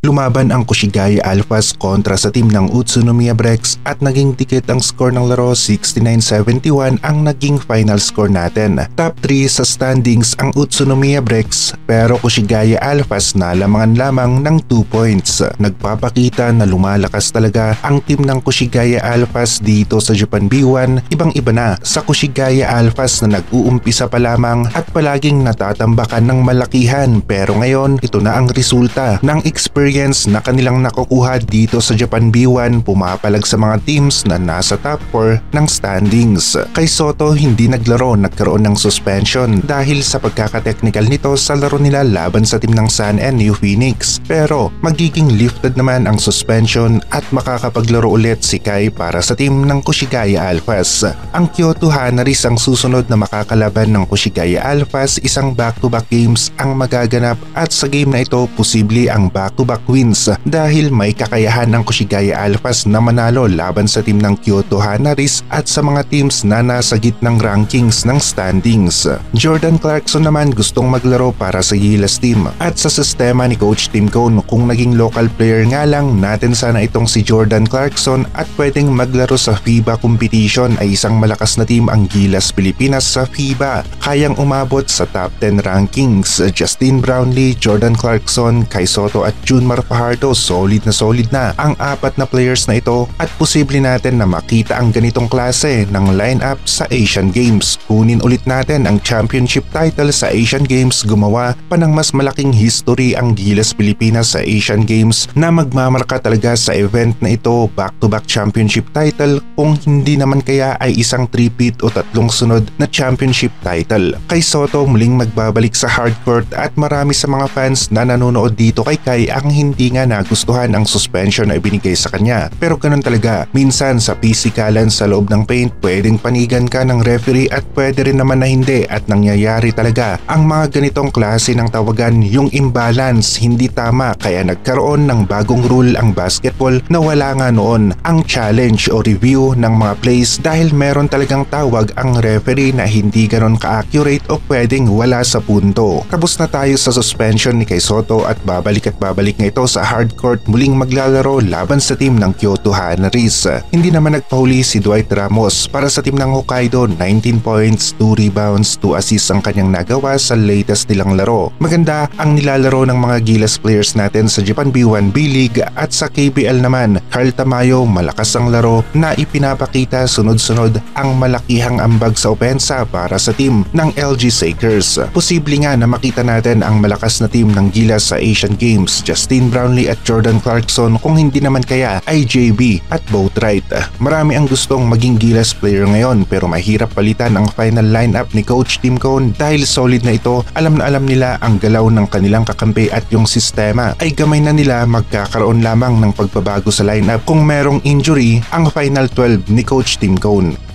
Lumaban ang Koshigaya Alphas kontra sa team ng Utsunomiya Brex at naging dikit ang score ng laro. 69-71 ang naging final score natin. Top 3 sa standings ang Utsunomiya Brex pero Koshigaya Alphas na lamangan lamang ng 2 points. Nagpapakita na lumalakas talaga ang team ng Koshigaya Alphas dito sa Japan B1. Ibang-iba na sa Koshigaya Alphas na nag-uumpisa pa lamang at palaging natatambakan ng malakihan, pero ngayon ito na ang resulta ng experience na kanilang nakukuha dito sa Japan B1, pumapalag sa mga teams na nasa top 4 ng standings. Kay Soto hindi naglaro, nagkaroon ng suspension dahil sa pagkakateknikal nito sa laro nila laban sa team ng Sun and New Phoenix, pero magiging lifted naman ang suspension at makakapaglaro ulit si Kai para sa team ng Koshigaya Alphas. Ang Kyoto Hanaris ang susunod na makakalaban ng Koshigaya Alphas. Isang back-to-back games ang magaganap at sa game na ito posible ang back-to-back wins dahil may kakayahan ang Koshigaya Alphas na manalo laban sa team ng Kyoto Hanaris at sa mga teams na nasa gitnang rankings ng standings. Jordan Clarkson naman gustong maglaro para sa Gilas team at sa sistema ni Coach Tim Cone, kung naging local player nga lang natin sana itong si Jordan Clarkson at pwedeng maglaro sa FIBA competition, ay isang malakas na team ang Gilas Pilipinas sa FIBA. Kayang umabot sa top 10 rankings. Justin Brownlee, Jordan Clarkson, Kai Soto at Junmar Fajardo, solid na ang apat na players na ito at posible natin na makita ang ganitong klase ng lineup sa Asian Games. Kunin ulit natin ang championship title sa Asian Games. Gumawa pa ng mas malaking history ang Gilas Pilipinas sa Asian Games na magmamarka talaga sa event na ito. Back-to-back championship title, kung hindi naman kaya ay isang 3-peat o 3 sunod na championship title. Kay Soto muling magbabalik sa hardcourt at marami sa mga fans na nanonood dito kay Kai ang hindi nga nagustuhan ang suspension na ibinigay sa kanya. Pero ganun talaga, minsan sa pisikalan sa loob ng paint pwedeng panigan ka ng referee at pwede rin naman na hindi, at nangyayari talaga ang mga ganitong klase ng tawagan, yung imbalance hindi tama, kaya nagkaroon ng bagong rule ang basketball na wala nga noon, ang challenge o review ng mga plays, dahil meron talagang tawag ang referee na hindi ganon ka-accurate o pwedeng wala sa punto. Tapos na tayo sa suspension ni Kai Soto at babalik nga ito sa hardcourt, muling maglalaro laban sa team ng Kyoto Hanaris. Hindi naman nagpahuli si Dwight Ramos para sa team ng Hokkaido. 19 points, 2 rebounds, 2 assists ang kanyang nagawa sa latest nilang laro. Maganda ang nilalaro ng mga Gilas players natin sa Japan B1 B-League at sa KBL naman. Carl Tamayo, malakas ang laro na ipinapakita, sunod-sunod ang malakihang ambag sa opensa para sa team ng LG Sakers. Posible nga na makita natin ang malakas na team ng Gilas sa Asian Games. Justin Brownlee at Jordan Clarkson, kung hindi naman kaya ay JB at Boatwright. Marami ang gustong maging Gilas player ngayon pero mahirap palitan ang final lineup ni Coach Tim Cone dahil solid na ito. Alam na alam nila ang galaw ng kanilang kakampi at yung sistema ay gamay na nila magkakaroon lamang ng pagbabago sa lineup kung merong injury ang final 12 ni Coach Tim Cone.